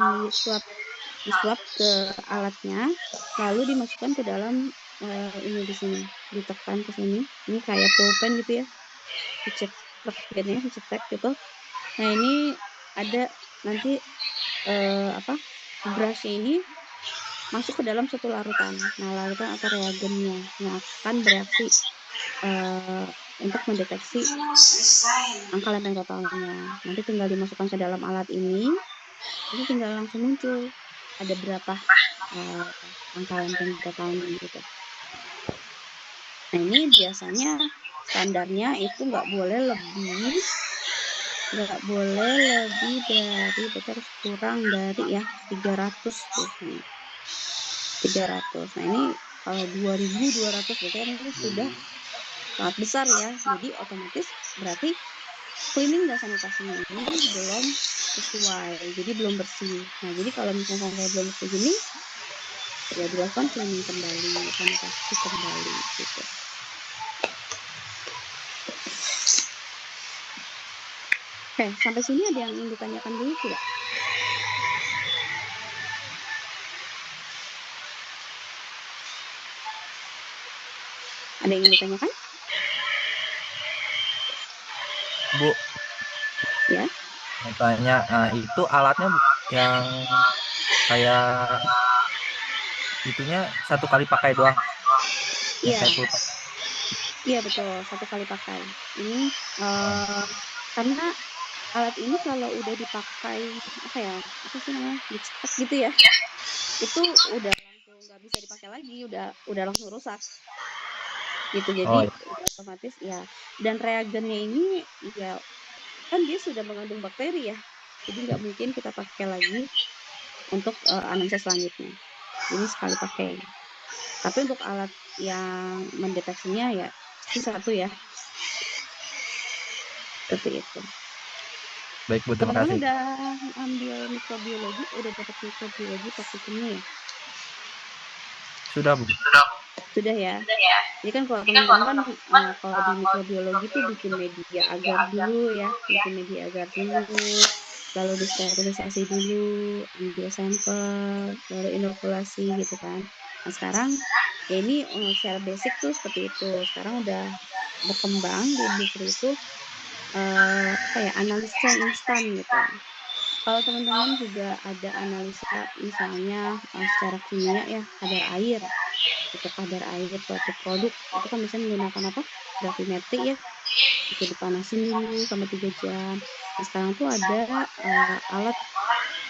disuap ke alatnya, lalu dimasukkan ke dalam ini di sini, ditekan ke sini. Ini kayak pulpen gitu ya, dicetek gitu. Nah, ini ada nanti brushnya ini masuk ke dalam satu larutan. Nah, larutan atau reagennya yang akan bereaksi untuk mendeteksi angka lempeng totalnya. Nanti tinggal dimasukkan ke dalam alat ini, nanti tinggal langsung muncul ada berapa angka lempeng totalnya gitu. Nah, ini biasanya standarnya itu nggak boleh lebih dari, berarti harus kurang dari ya 300 tuh. 300. Nah, ini kalau 2200 berarti kan itu sudah sangat besar ya. Jadi otomatis berarti cleaning dan sanitasinya ini belum sesuai, jadi belum bersih. Nah, jadi kalau misalnya sampai belum bersih gini, ya dilakukan cleaning kembali, sanitasi kembali gitu. Oke, sampai sini ada yang ingin ditanyakan dulu tidak? Ada yang ingin ditanyakan? Bu. Ya. Mau tanya, itu alatnya yang kayak itunya satu kali pakai doang? Iya. Kayak pulpen. Iya betul, satu kali pakai. Ini karena alat ini kalau udah dipakai dicetak gitu ya, itu udah langsung nggak bisa dipakai lagi, udah langsung rusak gitu. Jadi udah otomatis ya, dan reagennya ini ya kan dia sudah mengandung bakteri ya, jadi nggak mungkin kita pakai lagi untuk analisa selanjutnya, ini sekali pakai. Tapi untuk alat yang mendeteksinya ya itu satu ya, seperti itu. Baik Bu, terima kasih. Teman-teman udah ambil mikrobiologi, udah dapat mikrobiologi praktikumnya ya? Sudah Bu. Sudah ya. Jadi kan kalau teman-teman kalau di mikrobiologi tuh bikin media agar dulu ya, lalu disterilisasi dulu, ambil sampel, baru inokulasi gitu kan. Nah sekarang ya ini secara basic tuh seperti itu. Sekarang udah berkembang di industri itu apa ya, analisa yang instan gitu. Kalau teman-teman juga ada analisa misalnya secara kimia ya, kadar air gitu, kadar air suatu produk itu kan biasanya menggunakan apa? Gravimetri ya, itu dipanasin dulu sama 3 jam. Nah sekarang tuh ada alat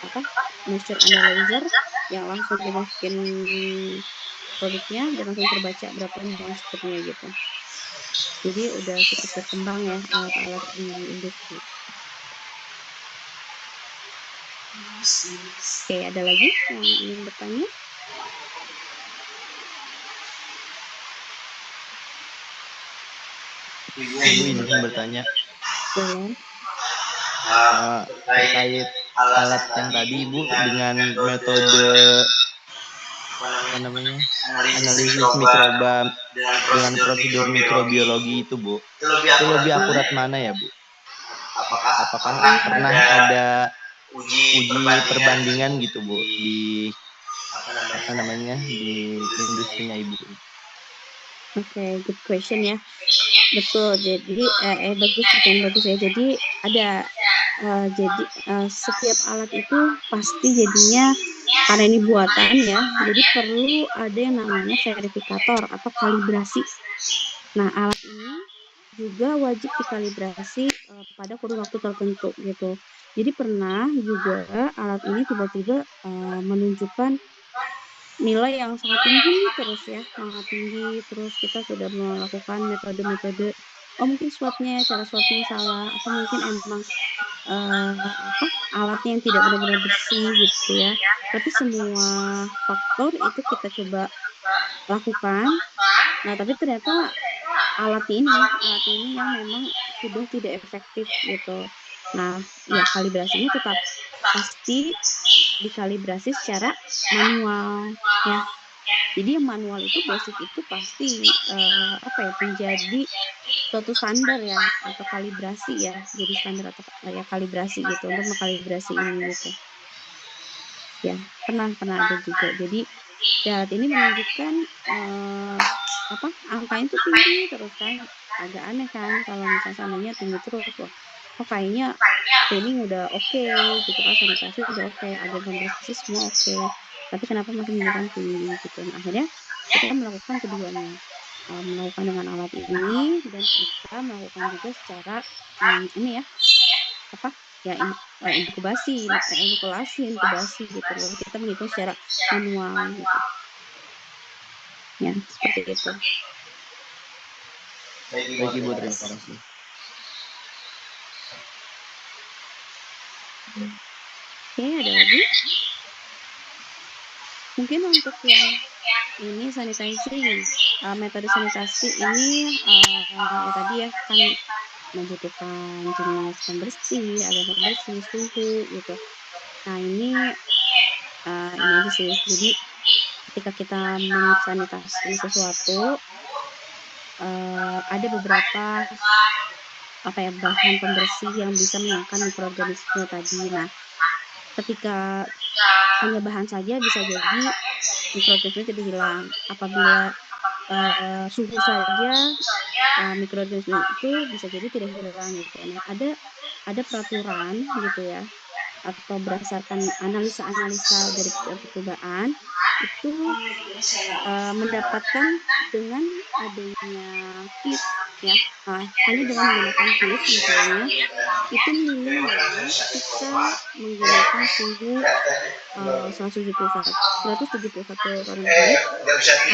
apa, moisture analyzer yang langsung dimasukin produknya dan langsung terbaca berapa moisture-nya gitu. Jadi udah cukup berkembang ya alat-alat di industri. Oke, ada lagi yang ingin bertanya? Ibu izin bertanya Boleh. terkait alat yang tadi Ibu dengan metode apa namanya analisis mikroba dengan prosedur mikrobiologi itu Bu, itu lebih akurat mana ya Bu? Apakah pernah ada uji perbandingan gitu Bu di apa namanya di industrinya Ibu? Oke, good question ya. Betul. Jadi bagus, pertanyaan bagus ya. Jadi ada jadi setiap alat itu pasti jadinya karena ini buatan ya. Jadi perlu ada yang namanya verifikator atau kalibrasi. Nah, alat ini juga wajib dikalibrasi pada kurun waktu tertentu gitu. Jadi pernah juga alat ini tiba-tiba menunjukkan nilai yang sangat tinggi terus ya, sangat tinggi. Terus kita sudah melakukan metode-metode, oh mungkin swabnya, cara swabnya salah, atau mungkin emang apa, alatnya yang tidak benar-benar bersih gitu ya. Tapi semua faktor itu kita coba lakukan. Nah, tapi ternyata alat ini yang memang sudah tidak efektif gitu. Nah, ya kalibrasinya tetap pasti dikalibrasi secara manual ya. Jadi yang manual itu basic itu pasti apa ya, menjadi suatu standar ya atau kalibrasi ya. Jadi standar atau ya kalibrasi gitu untuk mengkalibrasi ini gitu. Ya, pernah ada juga. Jadi alat ini menunjukkan apa, angkanya itu tinggi terus kan. Agak aneh kan kalau misalnya seandainya tinggi terus, wah kok kayaknya cleaning udah oke gitu kan, sanitasi udah oke, agen pembersih semua oke. Tapi kenapa masih menunjukkan tinggi gitu. Nah, akhirnya kita melakukan keduanya. Melakukan dengan alat ini dan kita melakukan juga secara ini ya, apa, ya inkubasi gitu loh. Kita menghitung secara manual gitu. Ya, seperti itu. Baik Ibu, terima kasih. Oke, ada lagi? Mungkin untuk yang ini sanitizing, metode sanitasi ini ya tadi ya kan membutuhkan jenis pembersih, agen pembersih, suhu gitu. Nah ini aja sih. Jadi ketika kita mensanitasi sesuatu, ada beberapa apa ya, bahan pembersih yang bisa menghilangkan mikroorganisme tadi. Nah, ketika hanya bahan saja bisa jadi mikroorganisme tidak hilang. Apabila suhu saja mikroorganisme itu bisa jadi tidak hilang gitu. Nah, ada peraturan gitu ya, atau berdasarkan analisa-analisa dari percobaan itu mendapatkan dengan adanya heat ya, hanya dengan menggunakan heat misalnya itu minimal kita menggunakan suhu 171 Fahrenheit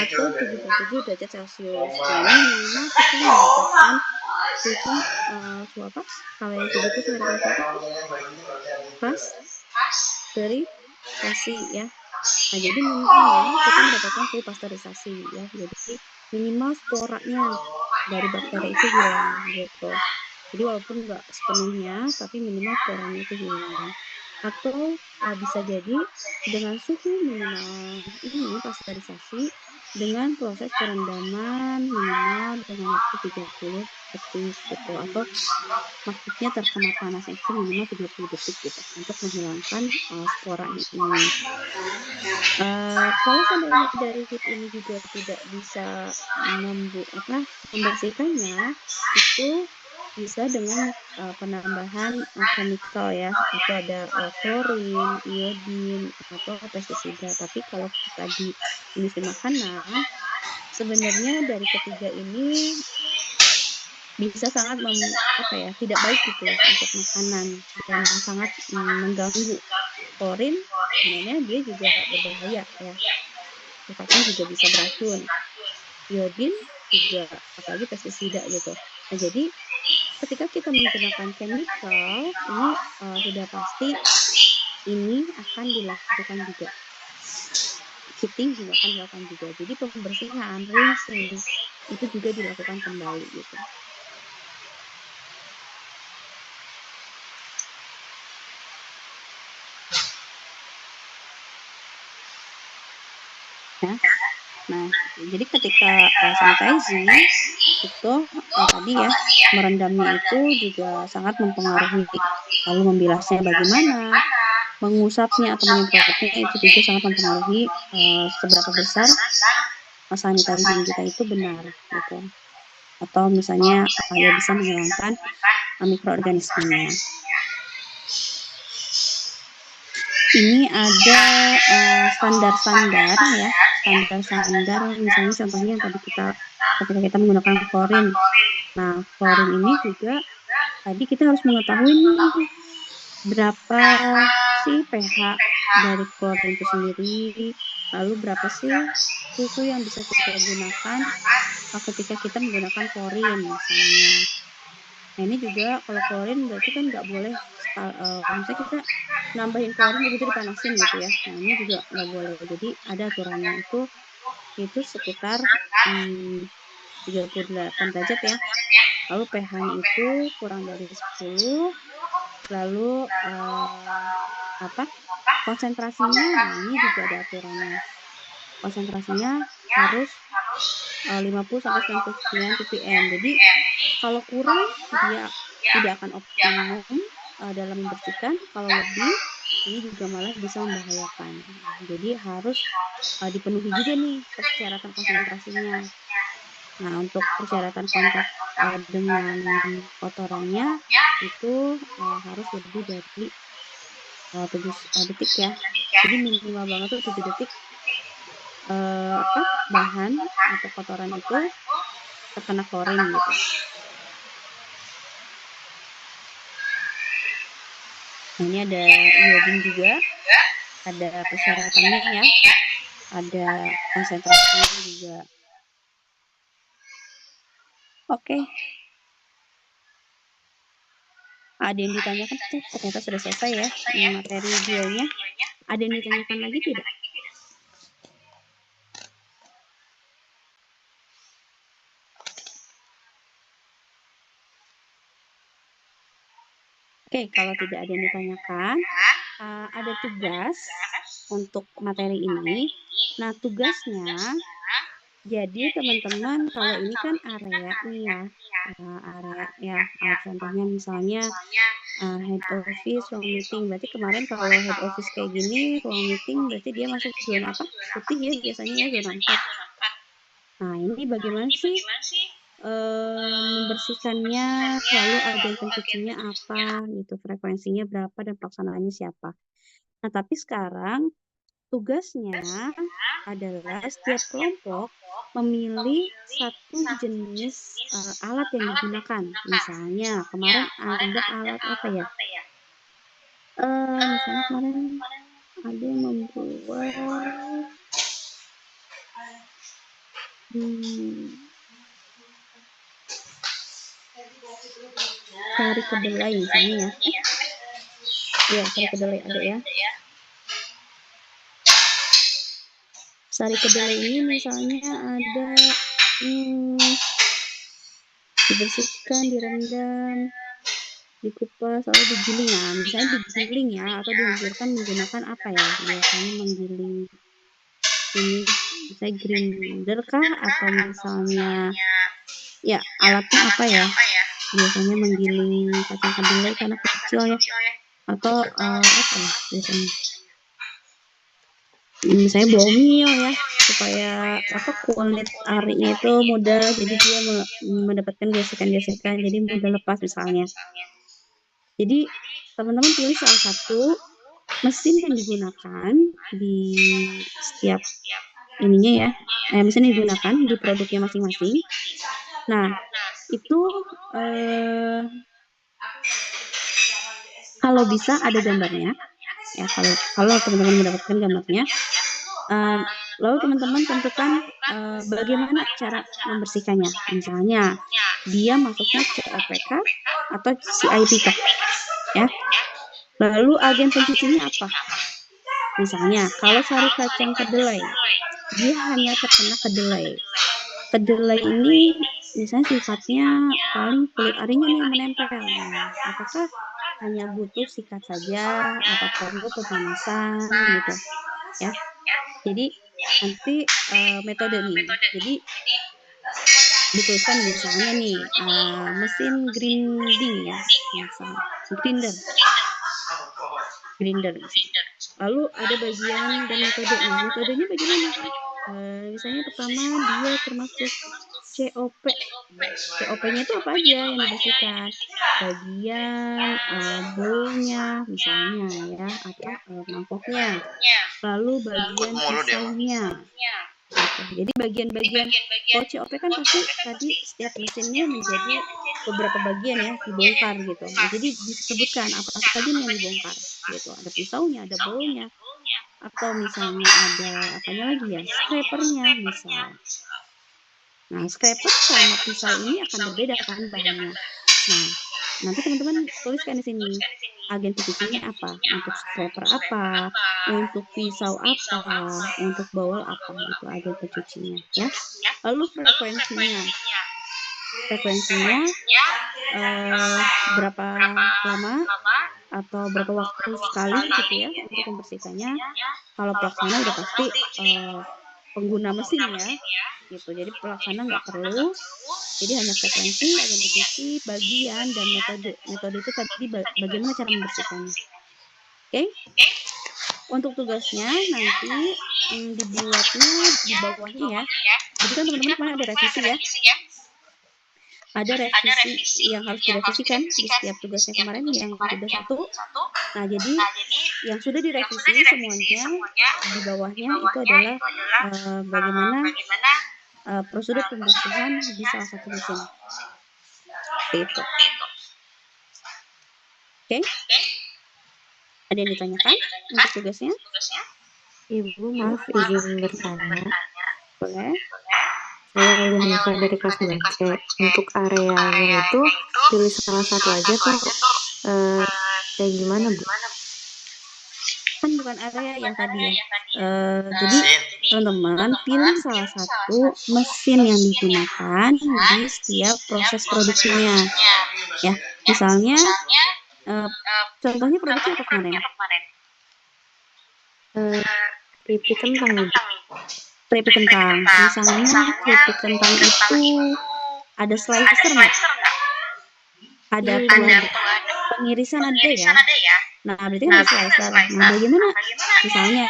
atau 77 derajat Celcius. Nah, ini minimal kita mendapatkan suhu apa? Kalau yang 7 itu sampai dengan berapa? Pas pasteurisasi ya. Nah, jadi minimal kita mendapatkan suhu pasteurisasi ya. Jadi minimal sporanya dari bakteri itu hilang gitu. Jadi walaupun nggak sepenuhnya, tapi minimal sporanya itu hilang. atau bisa jadi dengan suhu minimal ini pasteurisasi dengan proses perendaman minimal dengan waktu 30 detik gitu, atau maksudnya terkena panas itu minimal 30 detik gitu untuk menghilangkan spora ini. Kalau seandainya dari heat ini juga tidak bisa membersihkannya, itu bisa dengan penambahan chemical ya, itu ada klorin, iodin, atau pestisida. Tapi kalau kita di industri makanan, sebenarnya dari ketiga ini bisa sangat tidak baik gitu untuk makanan dan sangat mengganggu. Klorin sebenarnya dia juga berbahaya ya, sifatnya juga bisa beracun. Iodin juga apalagi pestisida gitu. Nah, jadi ketika kita menggunakan chemical ini sudah pasti ini akan dilakukan juga. Heating juga akan dilakukan juga. Jadi pembersihan, rinsing itu juga dilakukan kembali gitu. Ya. Nah, jadi ketika sanitizing itu tadi ya merendamnya itu juga sangat mempengaruhi. Lalu membilasnya bagaimana, mengusapnya atau menyemprotnya itu juga sangat mempengaruhi seberapa besar sanitizing kita itu benar gitu. Atau misalnya ya bisa menghilangkan mikroorganismenya. Ini ada standar-standar ya, standar-standar misalnya contohnya yang tadi ketika kita menggunakan klorin. Nah, klorin ini juga tadi kita harus mengetahui nih berapa sih pH dari klorin itu sendiri, lalu berapa sih suhu yang bisa kita gunakan ketika kita menggunakan klorin misalnya. Nah, ini juga kalau klorin berarti kan nggak boleh misalnya kita nambahin klorin begitu dipanasin gitu ya. Nah, ini juga nggak boleh. Jadi ada aturannya itu sekitar 38 derajat ya. Lalu pH-nya itu kurang dari 10. Lalu konsentrasinya, nah ini juga ada aturannya. Konsentrasinya harus 50 sampai 99 ppm. Jadi kalau kurang dia tidak akan optimum dalam membersihkan. Kalau lebih ini juga malah bisa membahayakan. Nah, jadi harus dipenuhi juga nih persyaratan konsentrasinya. Nah, untuk persyaratan kontak dengan kotorannya itu harus lebih dari 7 detik ya. Jadi minimal banget tuh 7 detik bahan atau kotoran itu terkena klorin gitu. Nah, ini ada iodin juga, ada persyaratannya ya, ada konsentrasinya juga. Oke. Ada yang ditanyakan tuh, ternyata sudah selesai ya materi 2-nya. Ada yang ditanyakan lagi tidak? Oke, kalau tidak ada yang ditanyakan, ada tugas untuk materi ini. Nah, tugasnya, jadi teman-teman kalau ini kan area nih ya, area ya, contohnya misalnya head office, ruang meeting. Berarti kemarin kalau head office kayak gini, ruang meeting berarti dia masuk zona apa? Putih ya biasanya ya, zona 4. Nah, ini bagaimana sih membersihkannya, lalu agen pencucinya apa gitu, frekuensinya berapa dan pelaksanaannya siapa. Nah, tapi sekarang tugasnya adalah setiap kelompok memilih satu jenis alat yang digunakan. Misalnya kemarin ada alat apa ya? Misalnya kemarin ada yang membuat sari kedelai misalnya ya. Iya, sari kedelai ada ya. Sari kedelai ini misalnya ada dibersihkan, direndam, dikupas lalu digiling. Nah, misalnya digiling ya atau dihancurkan menggunakan apa ya? Biasanya menggiling ini misalnya grinder kah atau misalnya ya alatnya apa ya? Biasanya menggiling kacang kedelai karena kecil ya atau apa ya biasanya? Misalnya blow meal ya supaya apa kulit arinya itu mudah jadi dia mendapatkan gesekan-gesekan jadi mudah lepas misalnya. Jadi teman-teman pilih salah satu mesin yang digunakan di setiap ininya ya, mesin yang digunakan di produknya masing-masing. Nah, itu kalau bisa ada gambarnya ya kalau teman-teman mendapatkan gambarnya. Lalu teman-teman tentukan bagaimana cara membersihkannya. Misalnya dia masuknya COPK atau CIPK ya. Lalu agen pencucinya apa? Misalnya kalau sari kacang kedelai, dia hanya terkena kedelai. Kedelai ini misalnya sifatnya paling kulit arinya nih yang menempel. Nah, apakah hanya butuh sikat saja, apa perlu pemanasan gitu ya. Jadi nanti metode nih. Jadi dituliskan misalnya nih mesin grinding ya, misalnya grinder misalnya. Lalu ada bagian dan metode. Nah, metodenya bagaimana? Misalnya pertama dia termasuk COP. COP-nya itu apa aja yang dibersihkan? Bagian bowlnya misalnya ya atau mangkoknya. Lalu bagian pisaunya. Gitu. Jadi bagian-bagian kalau COP kan pasti tadi setiap mesinnya menjadi beberapa bagian ya dibongkar gitu. Nah, jadi disebutkan apa saja yang dibongkar gitu. Ada pisaunya, ada bowlnya, atau misalnya ada apanya lagi ya, scrapernya misal. Nah, scraper sama pisau ini akan berbeda kan bahannya. Nah, nanti teman-teman tuliskan di sini agen pencucinya apa, untuk scraper apa, untuk pisau apa, untuk bowl apa, itu agen pencucinya ya. Lalu frekuensinya berapa lama atau berapa waktu sekali gitu ya untuk membersihkannya. Kalau pelaksana udah pasti pengguna mesin ya gitu, jadi pelaksana nggak perlu. Jadi hanya frekuensi, agen pencuci, bagian, dan metode. Metode itu tadi bagaimana cara membersihkannya. Oke? Untuk tugasnya nanti dibuatnya di bawahnya ya. Jadi kan teman-teman kemarin ada revisi ya. Ada revisi yang harus direvisikan di setiap tugasnya kemarin yang udah satu. Nah, jadi yang sudah direvisi semuanya di bawahnya itu adalah bagaimana prosedur pembersihan di salah satu mesin. Itu. Oke? Ada yang ditanyakan untuk tugasnya? Ibu, maaf izin bertanya. Boleh. Saya Elisa dari kelas 9C. Untuk areanya itu pilih salah satu aja atau kayak gimana, Bu? Kan bukan area yang tadi ya. Jadi teman-teman pilih salah satu mesin yang digunakan di setiap proses produksinya. Ya, misalnya contohnya produksi apa kemarin? Keripik kentang, Ibu. Keripik kentang. Misalnya keripik kentang itu ada slicer nggak? Ada pengirisan ada ya. Nah, berarti kan ada slicer. Nah, bagaimana? Misalnya,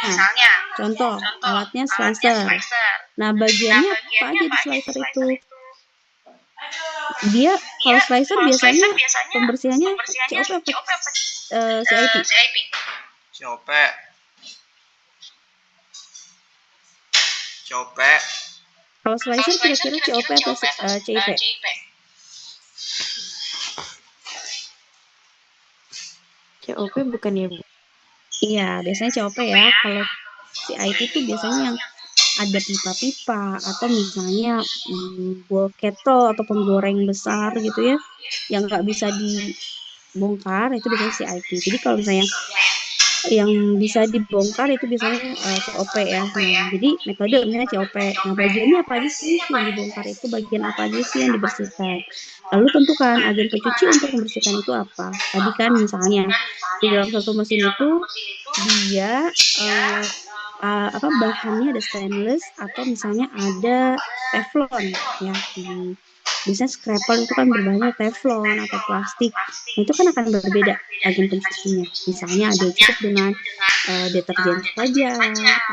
contoh alatnya slicer. Nah, bagiannya apa aja di slicer itu? Dia kalau slicer biasanya pembersihannya COP apa CIP? COP. Kalau slicer kira-kira COP atau CIP? COP bukan ya, Bu? Iya, biasanya COP ya. Kalau CIP itu biasanya yang ada pipa-pipa atau misalnya bowl kettle atau penggoreng besar gitu ya, yang nggak bisa dibongkar itu biasanya CIP. Jadi kalau misalnya yang bisa dibongkar itu biasanya COP ya. Nah, jadi metode misalnya COP. Nah, bagiannya apa aja sih yang dibongkar itu, bagian apa aja sih yang dibersihkan. Lalu tentukan agen pencuci untuk membersihkan itu apa. Tadi kan misalnya di dalam satu mesin itu dia bahannya ada stainless atau misalnya ada teflon ya. Biasanya scraper itu kan berbahannya teflon atau plastik. Nah, itu kan akan berbeda agen pencucinya. Misalnya ada yang cukup dengan deterjen saja,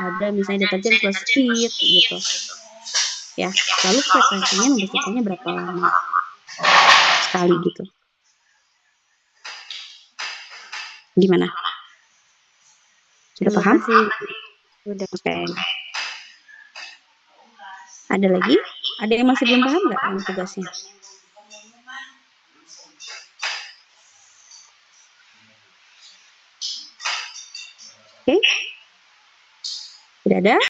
ada misalnya deterjen plus speed gitu. Ya, lalu frekuensinya membersihkannya berapa lama sekali gitu. Gimana? Sudah Terima paham? kasih. Udah. Oke. Ada lagi? Ada yang masih belum paham nggak yang tugasnya? Oke. Tidak ada?